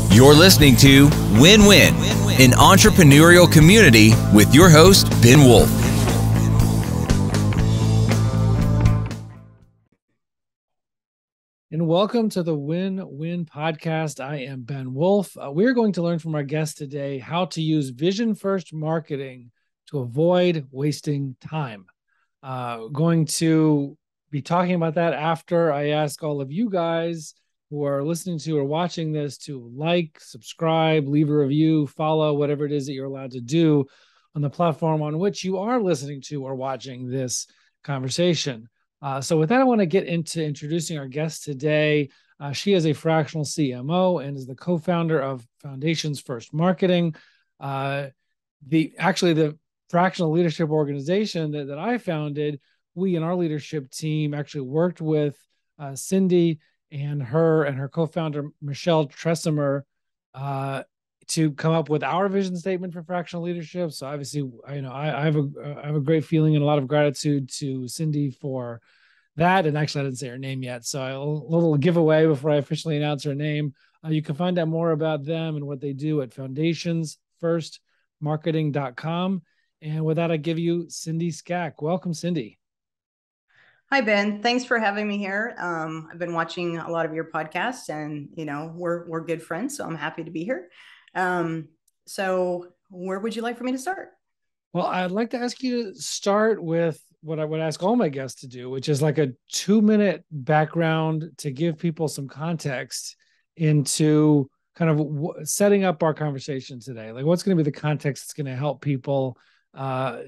You're listening to Win-Win, an entrepreneurial community with your host, Ben Wolf. And welcome to the Win-Win podcast. I am Ben Wolf. We're going to learn from our guest today how to use vision-first marketing to avoid wasting time. Going to be talking about that after I ask all of you guys who are listening to or watching this to like, subscribe, leave a review, follow, whatever it is that you're allowed to do on the platform on which you are listening to or watching this conversation. So with that, I want to get into introducing our guest today. She is a fractional CMO and is the co-founder of Foundations First Marketing. The fractional leadership organization that I founded, we in our leadership team actually worked with Cindy and her co-founder, Michelle Tresimer, to come up with our vision statement for fractional leadership. So obviously, I have a great feeling and a lot of gratitude to Cindy for that. And actually, I didn't say her name yet, so a little giveaway before I officially announce her name. You can find out more about them and what they do at foundationsfirstmarketing.com. And with that, I give you Cindy Skach. Welcome, Cindy. Hi, Ben. Thanks for having me here. I've been watching a lot of your podcasts, and we're good friends, so I'm happy to be here. So where would you like for me to start? Well, I'd like to ask you to start with what I would ask all my guests to do, which is like a 2-minute background to give people some context into kind of setting up our conversation today. Like, what's going to be the context that's going to help people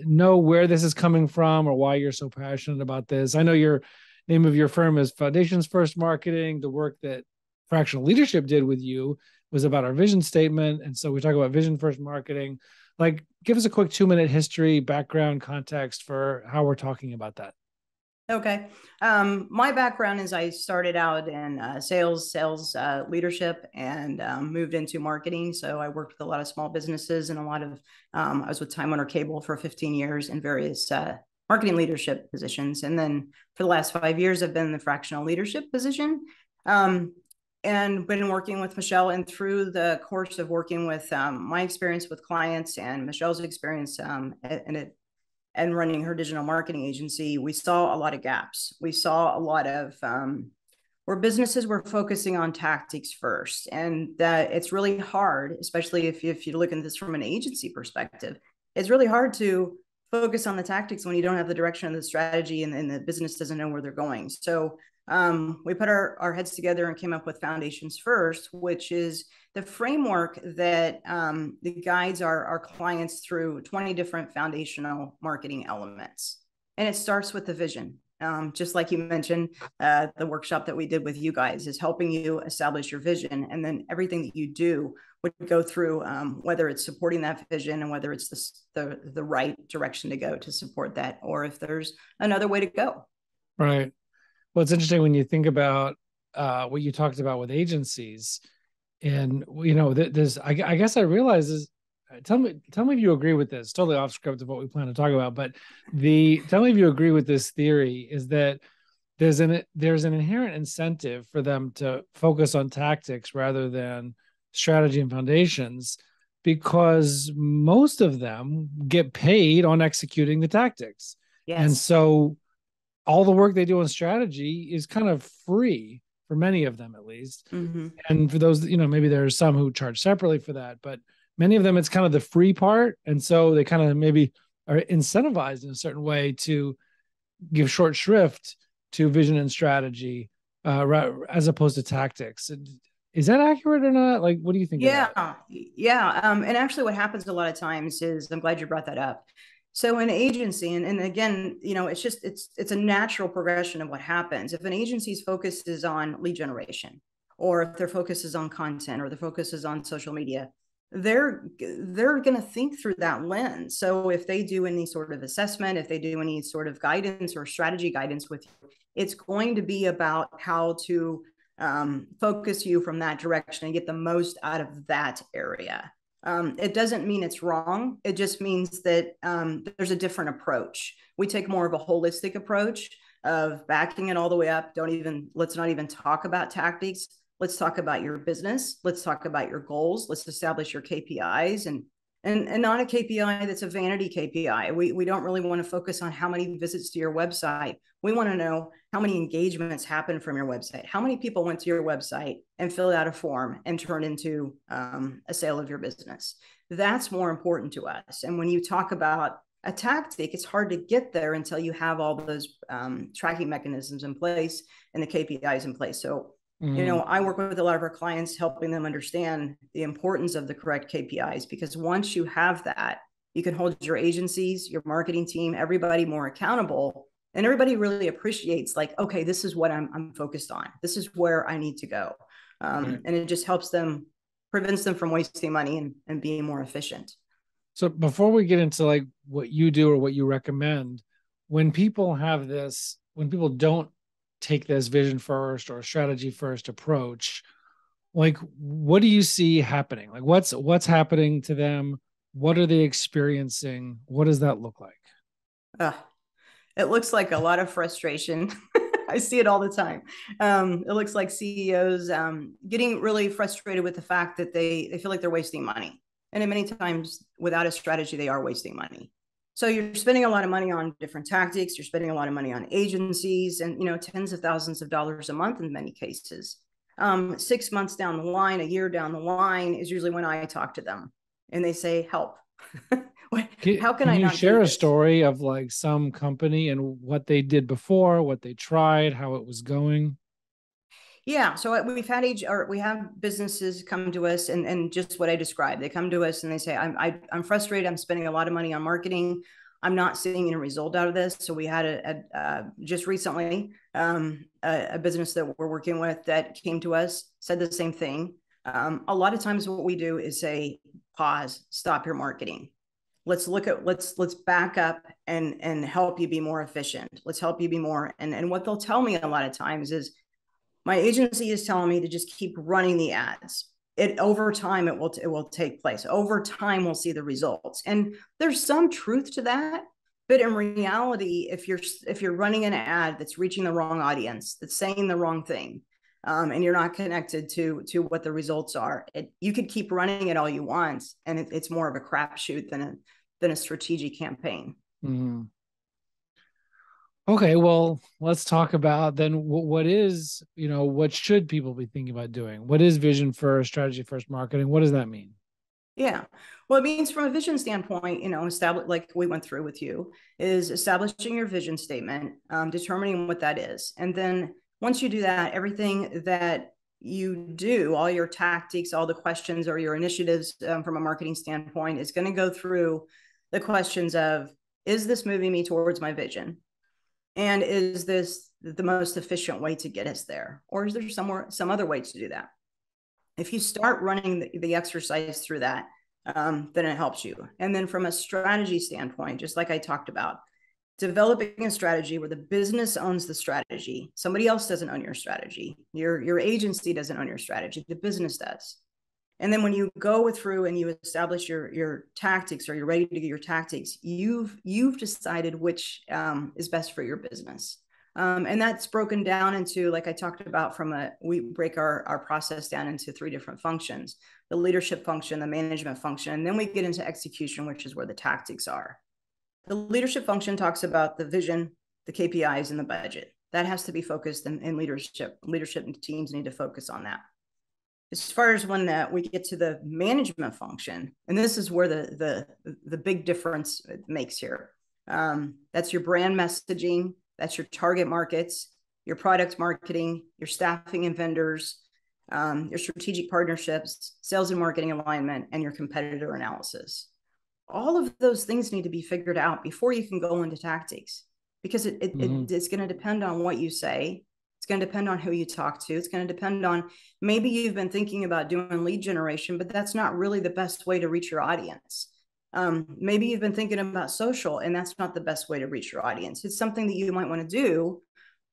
know where this is coming from or why you're so passionate about this. I know your name of your firm is Foundations First Marketing. The work that Fractional Leadership did with you was about our vision statement. And so we talk about vision first marketing. Like, give us a quick 2-minute history, background, context for how we're talking about that. Okay. My background is I started out in sales leadership and moved into marketing. So I worked with a lot of small businesses and a lot of, I was with Time Warner Cable for 15 years in various marketing leadership positions. And then for the last 5 years, I've been in the fractional leadership position and been working with Michelle. And through the course of working with my experience with clients and Michelle's experience and running her digital marketing agency, we saw a lot of gaps. We saw a lot of where businesses were focusing on tactics first. And that it's really hard, especially if you look at this from an agency perspective, it's really hard to focus on the tactics when you don't have the direction of the strategy and the business doesn't know where they're going. So we put our heads together and came up with Foundations First, which is the framework that guides our clients through 20 different foundational marketing elements. And it starts with the vision. Just like you mentioned, the workshop that we did with you guys is helping you establish your vision. And then everything that you do would go through, whether it's supporting that vision and whether it's the right direction to go to support that, or if there's another way to go. Right. Well, it's interesting when you think about what you talked about with agencies, and I guess I realize is, tell me if you agree with this. Totally off script of what we plan to talk about, but tell me if you agree with this theory is that there's an inherent incentive for them to focus on tactics rather than strategy and foundations, because most of them get paid on executing the tactics. Yes. And so all the work they do on strategy is kind of free for many of them, at least. Mm-hmm. And for those, maybe there are some who charge separately for that, but many of them, it's kind of the free part. And so they kind of maybe are incentivized in a certain way to give short shrift to vision and strategy as opposed to tactics. Is that accurate or not? Like, what do you think? Yeah. And actually what happens a lot of times is, I'm glad you brought that up. So an agency, and again, it's a natural progression of what happens. If an agency's focus is on lead generation, or if their focus is on content, or their focus is on social media, they're going to think through that lens. So if they do any sort of assessment, if they do any sort of guidance or strategy guidance with you, it's going to be about how to focus you from that direction and get the most out of that area. It doesn't mean it's wrong. It just means that there's a different approach. We take more of a holistic approach of backing it all the way up. Let's not even talk about tactics. Let's talk about your business. Let's talk about your goals. Let's establish your KPIs and not a KPI that's a vanity KPI. We don't really want to focus on how many visits to your website. We want to know how many engagements happen from your website. How many people went to your website and filled out a form and turned into a sale of your business. That's more important to us. And when you talk about a tactic, it's hard to get there until you have all those tracking mechanisms in place and the KPIs in place. So, I work with a lot of our clients, helping them understand the importance of the correct KPIs, because once you have that, you can hold your agencies, your marketing team, everybody more accountable. And everybody really appreciates, like, okay, this is what I'm focused on. This is where I need to go. And it just helps them, prevents them from wasting money and being more efficient. So before we get into like what you do or what you recommend, when people don't take this vision first or strategy first approach, like what do you see happening? Like what's happening to them? What are they experiencing? What does that look like? It looks like a lot of frustration. I see it all the time. It looks like CEOs getting really frustrated with the fact that they feel like they're wasting money. And many times without a strategy, they are wasting money. So you're spending a lot of money on different tactics. You're spending a lot of money on agencies and, tens of thousands of dollars a month in many cases. 6 months down the line, a year down the line is usually when I talk to them and they say, help. How can I you not share a story of like some company and what they did before, what they tried, how it was going? Yeah. So we have businesses come to us and just what I described. They come to us and they say, I'm frustrated. I'm spending a lot of money on marketing. I'm not seeing any result out of this. So we had just recently a business that we're working with that came to us, said the same thing. A lot of times what we do is say, pause, stop your marketing. Let's back up and help you be more efficient. Let's help you be more. And what they'll tell me a lot of times is, my agency is telling me to just keep running the ads. Over time, it will take place. Over time, we'll see the results. And there's some truth to that. But in reality, if you're running an ad that's reaching the wrong audience, that's saying the wrong thing, and you're not connected to what the results are, you could keep running it all you want, and it's more of a crapshoot than a strategic campaign. Mm-hmm. Okay, well, let's talk about then what should people be thinking about doing? What is vision first, strategy first marketing? What does that mean? Yeah. Well, it means from a vision standpoint, establish, like we went through with you, is establishing your vision statement, determining what that is. And then once you do that, everything that you do, all your tactics, all the questions or your initiatives from a marketing standpoint is going to go through the questions of, is this moving me towards my vision? And is this the most efficient way to get us there? Or is there some other way to do that? If you start running the exercise through that, then it helps you. And then from a strategy standpoint, just like I talked about, developing a strategy where the business owns the strategy. Somebody else doesn't own your strategy. Your agency doesn't own your strategy. The business does. And then when you go through and you establish your tactics, or you're ready to get your tactics, you've decided which is best for your business. And that's broken down into, like I talked about, we break our process down into 3 different functions: the leadership function, the management function, and then we get into execution, which is where the tactics are. The leadership function talks about the vision, the KPIs, and the budget. That has to be focused in leadership. Leadership teams need to focus on that. As far as when we get to the management function, and this is where the big difference it makes here. That's your brand messaging, that's your target markets, your product marketing, your staffing and vendors, your strategic partnerships, sales and marketing alignment, and your competitor analysis. All of those things need to be figured out before you can go into tactics, because it's going to depend on what you say. It's going to depend on who you talk to. It's going to depend on, maybe you've been thinking about doing lead generation, but that's not really the best way to reach your audience. Maybe you've been thinking about social, and that's not the best way to reach your audience. It's something that you might want to do,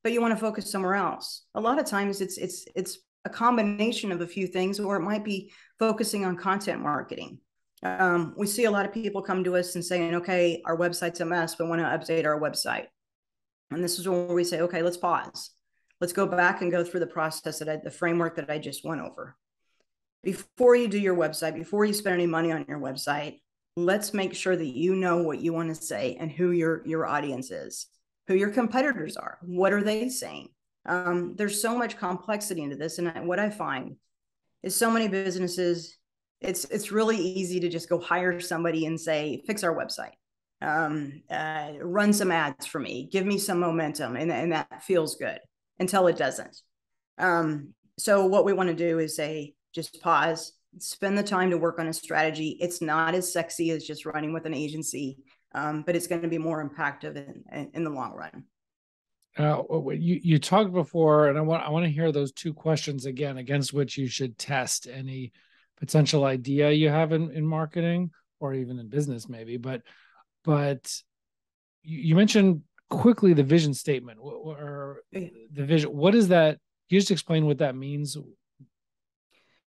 but you want to focus somewhere else. A lot of times it's a combination of a few things, or it might be focusing on content marketing. We see a lot of people come to us and saying, okay, our website's a mess, we want to update our website. And this is where we say, okay, let's pause. let's go back and go through the process the framework that I just went over. Before you do your website, before you spend any money on your website, let's make sure that you know what you want to say and who your audience is, who your competitors are. What are they saying? There's so much complexity into this. And what I find is so many businesses, it's really easy to just go hire somebody and say, fix our website, run some ads for me, give me some momentum. And that feels good until it doesn't. So what we want to do is say, just pause, spend the time to work on a strategy. It's not as sexy as just running with an agency, but it's going to be more impactful in the long run. You talked before, and I want to hear those two questions again, against which you should test any potential idea you have in marketing or even in business, maybe. But you mentioned quickly the vision statement or the vision. What is that? Can you just explain what that means?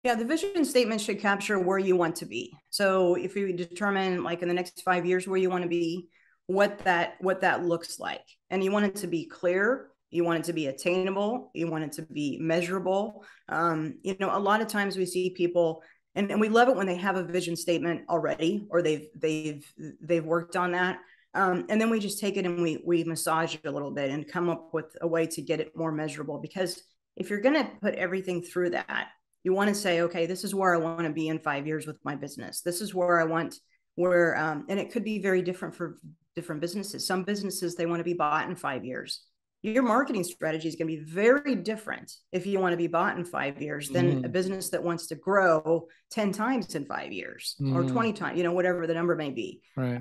Yeah, the vision statement should capture where you want to be. So if you determine like in the next 5 years where you want to be, what that looks like, and you want it to be clear, you want it to be attainable, you want it to be measurable. A lot of times we see people, and we love it when they have a vision statement already, or they've worked on that. And then we just take it and we massage it a little bit and come up with a way to get it more measurable. Because if you're going to put everything through that, you want to say, okay, this is where I want to be in 5 years with my business. This is where I want, and it could be very different for different businesses. Some businesses, they want to be bought in 5 years. Your marketing strategy is going to be very different if you want to be bought in 5 years than a business that wants to grow 10 times in 5 years or 20 times, whatever the number may be. Right.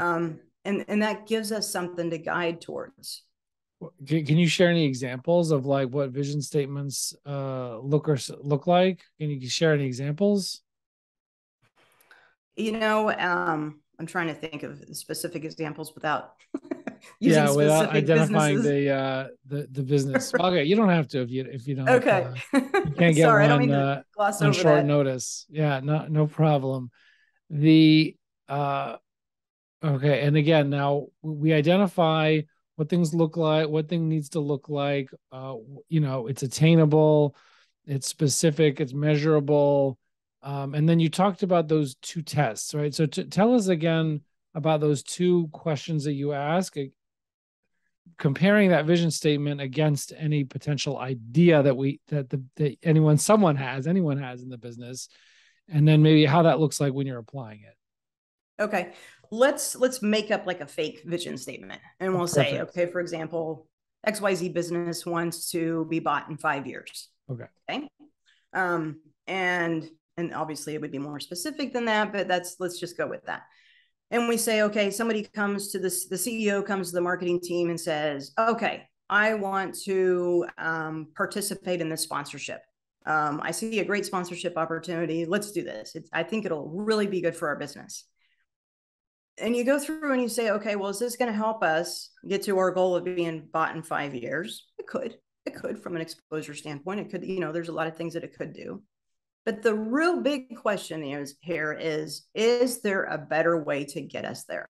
And that gives us something to guide towards. Can you share any examples of like what vision statements look like? Can you share any examples? I'm trying to think of specific examples without using specific without identifying businesses. the business. Okay, you don't have to if you don't. Okay, you can't get sorry, one I don't mean to gloss on over short that. notice. Yeah, no problem. Okay, and again, now we identify what things look like, what thing needs to look like. It's attainable, it's specific, it's measurable. And then you talked about those two tests, right? So tell us again about those two questions that you ask, comparing that vision statement against any potential idea that anyone has in the business, and then maybe how that looks like when you're applying it. Okay, let's make up like a fake vision statement, and we'll say, okay, for example, XYZ business wants to be bought in 5 years. Okay. And obviously it would be more specific than that, but let's just go with that. And we say, okay, somebody comes to the CEO comes to the marketing team and says, okay, I want to participate in this sponsorship. I see a great sponsorship opportunity. Let's do this. I think it'll really be good for our business. And you go through and you say, okay, well, is this going to help us get to our goal of being bought in 5 years? It could from an exposure standpoint. It could, there's a lot of things that it could do. But the real big question is there a better way to get us there?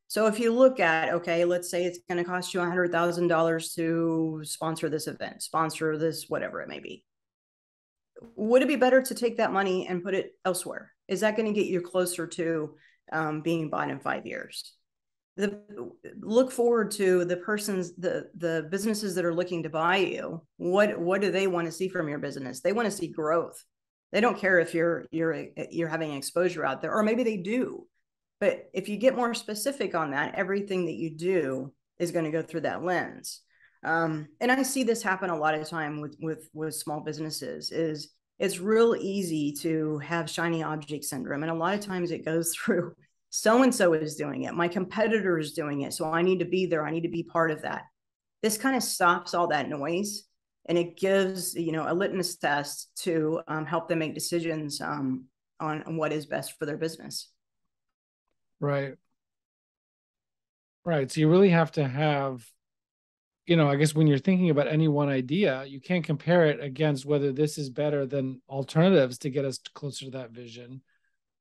So if you look at, okay, let's say it's going to cost you $100,000 to sponsor this event, sponsor this, whatever it may be. Would it be better to take that money and put it elsewhere? Is that going to get you closer to being bought in 5 years? Look forward to the businesses that are looking to buy you. What do they want to see from your business? They want to see growth. They don't care if you're having exposure out there, or maybe they do. But if you get more specific on that, everything that you do is going to go through that lens. And I see this happen a lot of time with small businesses. It's real easy to have shiny object syndrome, and a lot of times it goes through, so-and-so is doing it, my competitor is doing it, so I need to be there, I need to be part of that. This kind of stops all that noise, and it gives a litmus test to help them make decisions on what is best for their business. Right. So you really have to have, I guess when you're thinking about any one idea, you can't compare it against whether this is better than alternatives to get us closer to that vision,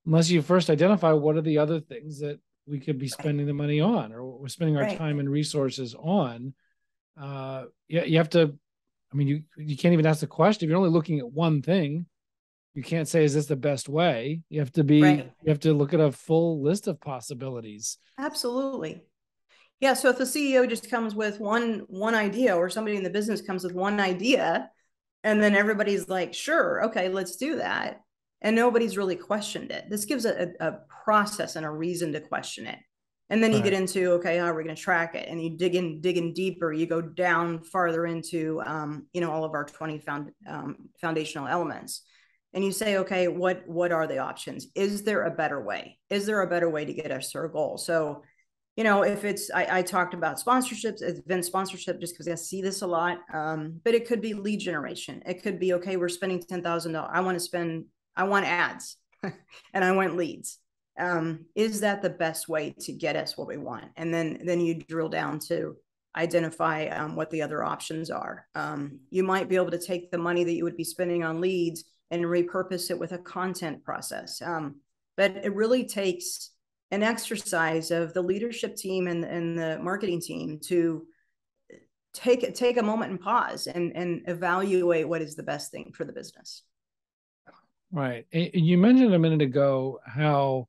unless you first identify what are the other things that we could be spending the money on, or we're spending our time and resources on. You have to I mean, you can't even ask the question. If you're only looking at one thing, you can't say, is this the best way? You have to look at a full list of possibilities. Absolutely. Yeah. So if the CEO just comes with one idea, or somebody in the business comes with one idea, and then everybody's like, sure, okay, let's do that, and nobody's really questioned it, this gives a process and a reason to question it. And then you get into, okay, how are we going to track it? And you dig in deeper. You go down farther into, all of our 20 foundational elements. And you say, okay, what are the options? Is there a better way? Is there a better way to get us to our goal? So, if it's, I talked about sponsorships, event sponsorship, just because I see this a lot. But it could be lead generation. It could be, okay, we're spending $10,000. I want ads and I want leads. Is that the best way to get us what we want? And then you drill down to identify what the other options are. You might be able to take the money that you would be spending on leads and repurpose it with a content process. But it really takes an exercise of the leadership team and the marketing team to take a moment and pause and evaluate what is the best thing for the business. Right. And you mentioned a minute ago how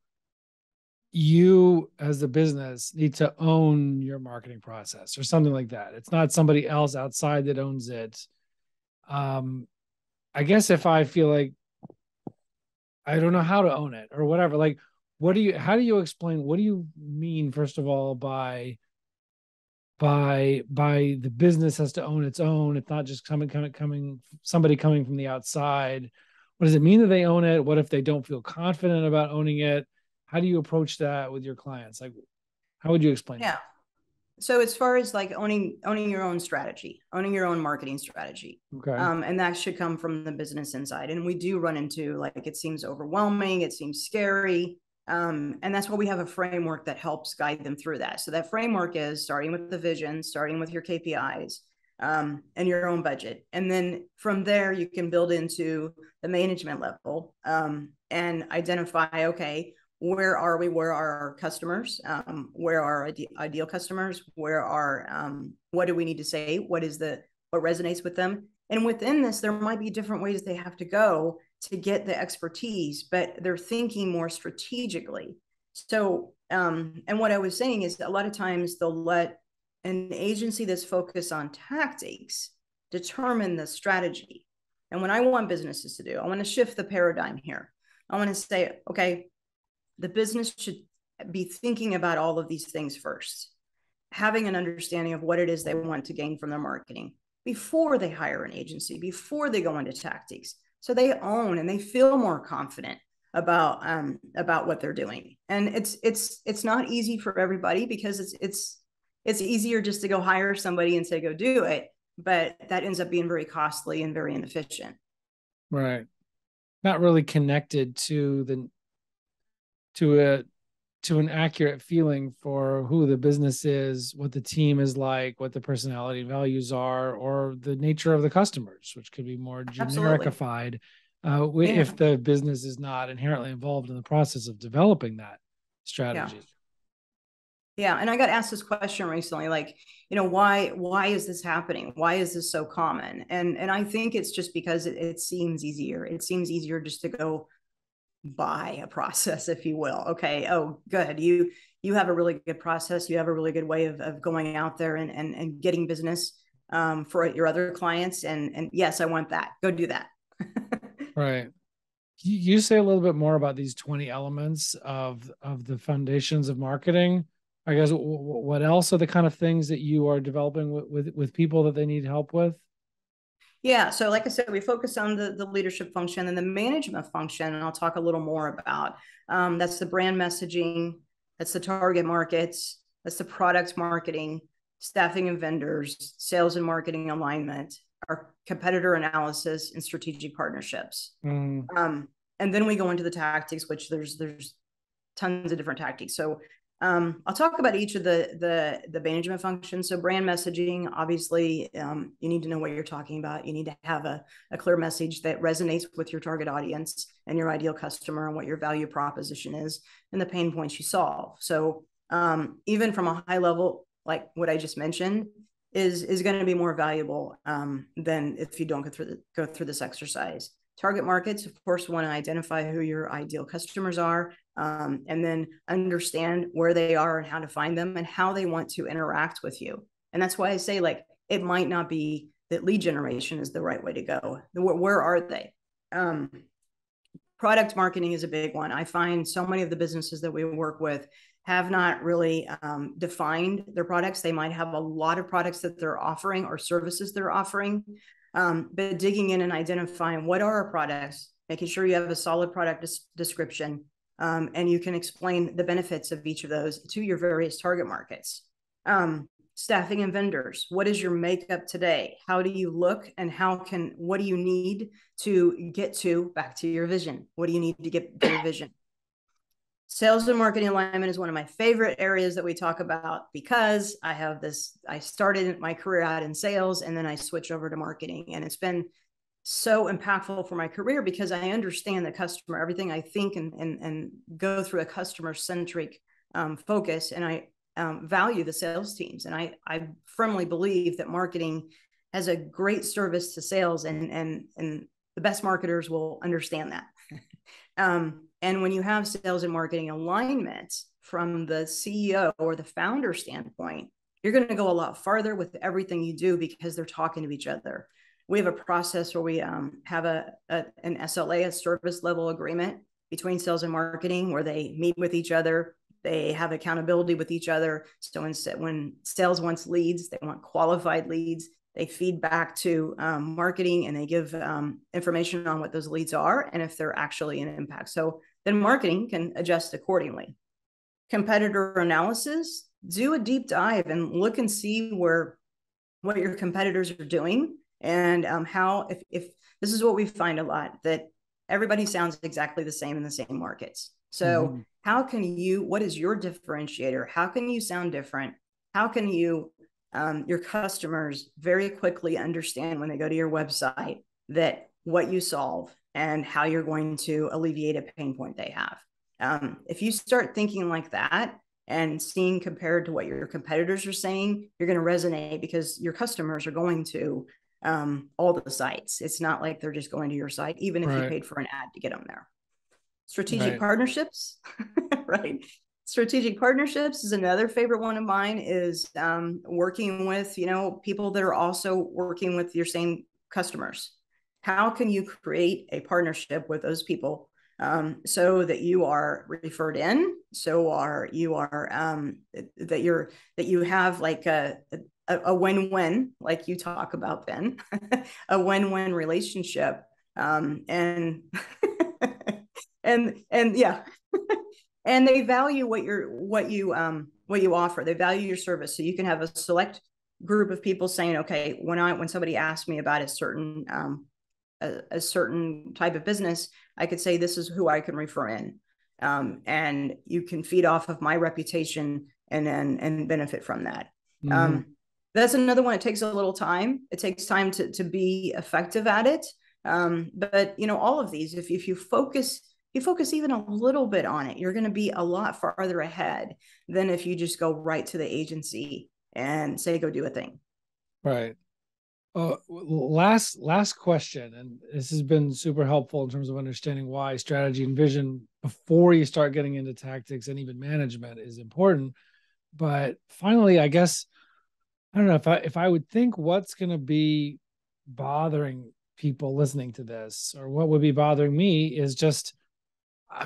you as the business need to own your marketing process or something like that. It's not somebody else outside that owns it. I guess if I feel like I don't know how to own it or whatever, like, how do you explain, what do you mean, first of all, by the business has to own its own? It's not just somebody coming from the outside. What does it mean that they own it? What if they don't feel confident about owning it? How do you approach that with your clients? Like, how would you explain that? So as far as like owning your own strategy, owning your own marketing strategy, okay, and that should come from the business inside. And we do run into, like, it seems overwhelming, it seems scary, and that's why we have a framework that helps guide them through that. So that framework is starting with the vision, starting with your KPIs, and your own budget, and then from there you can build into the management level, and identify, okay, where are we? Where are our customers? Where are our ideal customers? What do we need to say? What resonates with them? And within this, there might be different ways they have to go to get the expertise, but they're thinking more strategically. So, and what I was saying is, a lot of times they'll let an agency that's focused on tactics determine the strategy. And what I want businesses to do, I want to shift the paradigm here. I want to say, okay, the business should be thinking about all of these things first, having an understanding of what it is they want to gain from their marketing before they hire an agency, before they go into tactics. So they own and they feel more confident about what they're doing. And it's not easy for everybody, because it's easier just to go hire somebody and say, go do it. But that ends up being very costly and very inefficient. Right. Not really connected to an accurate feeling for who the business is, what the team is like, what the personality values are, or the nature of the customers, which could be more genericified if the business is not inherently involved in the process of developing that strategy. Yeah. And I got asked this question recently, like, why is this happening? Why is this so common? And I think it's just because it seems easier. It seems easier just to go buy a process, if you will. Okay. Oh, good. You have a really good process. You have a really good way of going out there and getting business for your other clients. And yes, I want that. Go do that. Right. You say a little bit more about these 20 elements of the foundations of marketing. I guess, what else are the kind of things that you are developing with people that they need help with? Yeah. So like I said, we focus on the leadership function and the management function. And I'll talk a little more about, that's the brand messaging. That's the target markets. That's the product marketing, staffing and vendors, sales and marketing alignment, our competitor analysis, and strategic partnerships. And then we go into the tactics, which there's tons of different tactics. So I'll talk about each of the management functions. So brand messaging, obviously, you need to know what you're talking about. You need to have a clear message that resonates with your target audience and your ideal customer, and what your value proposition is and the pain points you solve. So even from a high level, like what I just mentioned, is going to be more valuable than if you don't go through this exercise. Target markets, of course, want to identify who your ideal customers are, and then understand where they are and how to find them and how they want to interact with you. And that's why I say, like, it might not be that lead generation is the right way to go. Where are they? Product marketing is a big one. I find so many of the businesses that we work with have not really defined their products. They might have a lot of products that they're offering or services they're offering, but digging in and identifying what are our products, making sure you have a solid product description, and you can explain the benefits of each of those to your various target markets. Staffing and vendors. What is your makeup today? How do you look, and what do you need to get to back to your vision? What do you need to get to your vision? Sales and marketing alignment is one of my favorite areas that we talk about, because I started my career out in sales and then I switched over to marketing, and it's been so impactful for my career because I understand the customer, everything I think and go through a customer centric focus. And I value the sales teams. And I firmly believe that marketing has a great service to sales, and the best marketers will understand that. And when you have sales and marketing alignment from the CEO or the founder standpoint, you're going to go a lot farther with everything you do because they're talking to each other. We have a process where we have an SLA, a service level agreement between sales and marketing, where they meet with each other. They have accountability with each other. So when sales wants leads, they want qualified leads. They feed back to marketing, and they give information on what those leads are and if they're actually an impact. So then marketing can adjust accordingly. Competitor analysis, do a deep dive and look and see what your competitors are doing, and how, if this is what we find a lot, that everybody sounds exactly the same in the same markets. So what is your differentiator? How can you sound different? How can you your customers very quickly understand when they go to your website that what you solve and how you're going to alleviate a pain point they have? If you start thinking like that and seeing compared to what your competitors are saying, you're going to resonate, because your customers are going to all the sites. It's not like they're just going to your site, even if you paid for an ad to get them there. Strategic partnerships, right? Strategic partnerships is another favorite one of mine, is working with, people that are also working with your same customers. How can you create a partnership with those people so that you are referred in, that you have like a win-win, like you talk about, Ben, a win-win relationship, and yeah. And they value what you offer. They value your service. So you can have a select group of people saying, okay, when somebody asks me about a certain type of business, I could say, this is who I can refer in. And you can feed off of my reputation and benefit from that. That's another one. It takes a little time. It takes time to be effective at it. But all of these, if you focus even a little bit on it, you're going to be a lot farther ahead than if you just go right to the agency and say, go do a thing. Right. Last question, and this has been super helpful in terms of understanding why strategy and vision before you start getting into tactics and even management is important. But finally, I guess, I don't know if I would think what's going to be bothering people listening to this, or what would be bothering me, is just,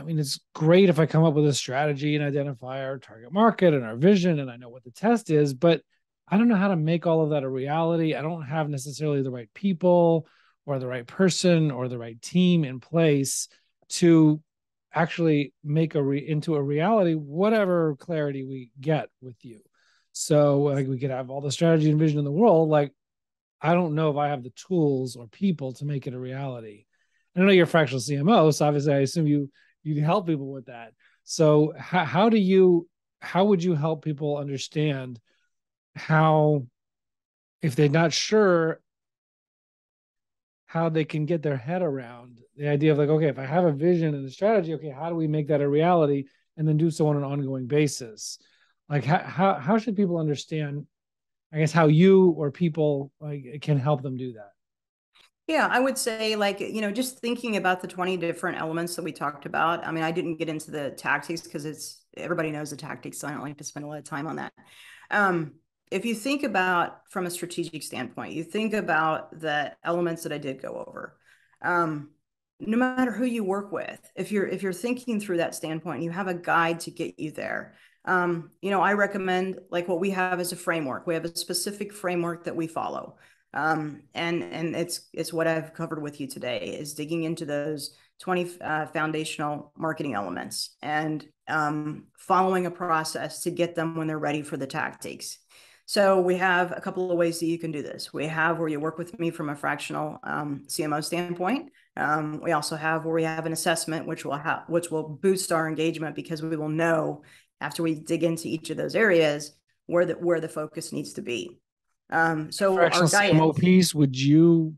it's great if I come up with a strategy and identify our target market and our vision, and I know what the test is, but I don't know how to make all of that a reality. I don't have necessarily the right people or the right person or the right team in place to actually make into a reality, whatever clarity we get with you. So like, we could have all the strategy and vision in the world. Like, I don't know if I have the tools or people to make it a reality. I know you're a fractional CMO, so obviously I assume you can help people with that. So how would you help people understand how, if they're not sure, how they can get their head around the idea of like, okay, if I have a vision and a strategy, okay, how do we make that a reality, and then do so on an ongoing basis? Like how should people understand I guess how you or people like can help them do that. Yeah, I would say like, just thinking about the 20 different elements that we talked about. I mean, I didn't get into the tactics because everybody knows the tactics, so I don't like to spend a lot of time on that. If you think about from a strategic standpoint, you think about the elements that I did go over. No matter who you work with, if you're thinking through that standpoint, you have a guide to get you there. I recommend like what we have as a framework. We have a specific framework that we follow. And it's what I've covered with you today is digging into those 20 foundational marketing elements and following a process to get them when they're ready for the tactics. So we have a couple of ways that you can do this. We have where you work with me from a fractional CMO standpoint. We also have where we have an assessment, which will boost our engagement because we will know after we dig into each of those areas where the focus needs to be. So Fractional our guidance, CMO piece, would you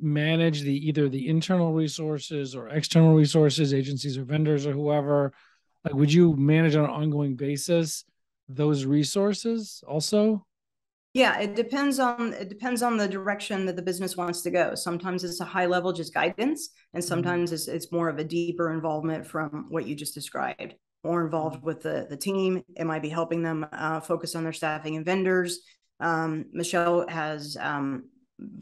manage either the internal resources or external resources, agencies or vendors or whoever? Like, would you manage on an ongoing basis those resources also? yeah, it depends on the direction that the business wants to go. Sometimes it's a high level just guidance, and sometimes it's more of a deeper involvement from what you just described. More involved with the team. It might be helping them focus on their staffing and vendors. Michelle has,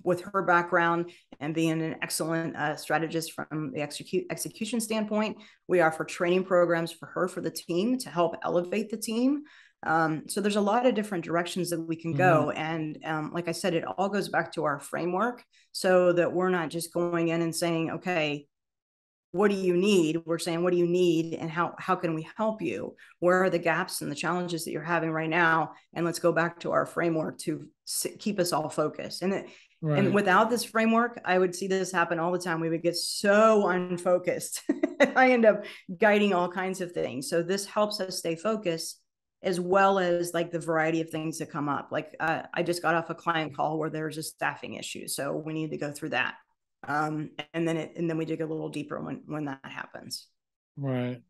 with her background and being an excellent strategist from the execution standpoint, we offer training programs for her, for the team, to help elevate the team. So there's a lot of different directions that we can go. And like I said, it all goes back to our framework so that we're not just going in and saying, okay, what do you need? We're saying, what do you need and how can we help you? Where are the gaps and the challenges that you're having right now? And let's go back to our framework to keep us all focused. And without this framework, I would see this happen all the time. We would get so unfocused. I end up guiding all kinds of things. So this helps us stay focused, as well as like the variety of things that come up. Like I just got off a client call where there's a staffing issue. So we need to go through that. And then we dig a little deeper when that happens. Right.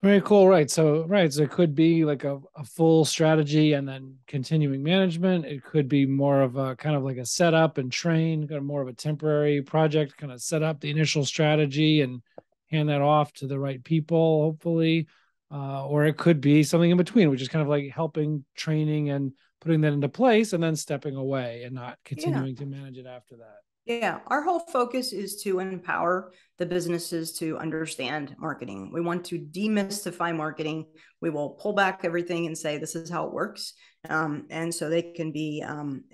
Very cool. Right. So it could be like a full strategy and then continuing management. It could be more of a kind of like a setup and train, kind of more of a temporary project, kind of set up the initial strategy and hand that off to the right people, hopefully. Or it could be something in between, which is kind of like helping, training, and putting that into place and then stepping away and not continuing to manage it after that. Yeah, our whole focus is to empower the businesses to understand marketing. We want to demystify marketing. We will pull back everything and say, this is how it works. And so they can be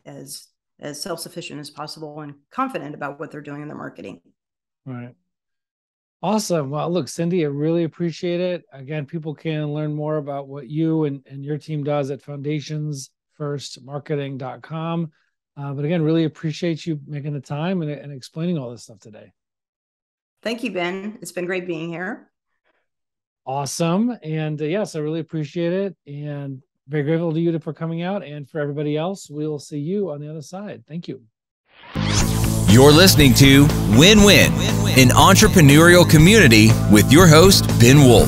as self-sufficient as possible and confident about what they're doing in their marketing. Right. Awesome. Well, look, Cindy, I really appreciate it. Again, people can learn more about what you and your team does at foundationsfirstmarketing.com. But again, really appreciate you making the time and explaining all this stuff today. Thank you, Ben. It's been great being here. Awesome. And yes, I really appreciate it. And very grateful to you for coming out. And for everybody else, we'll see you on the other side. Thank you. You're listening to Win-Win, an entrepreneurial community with your host, Ben Wolf.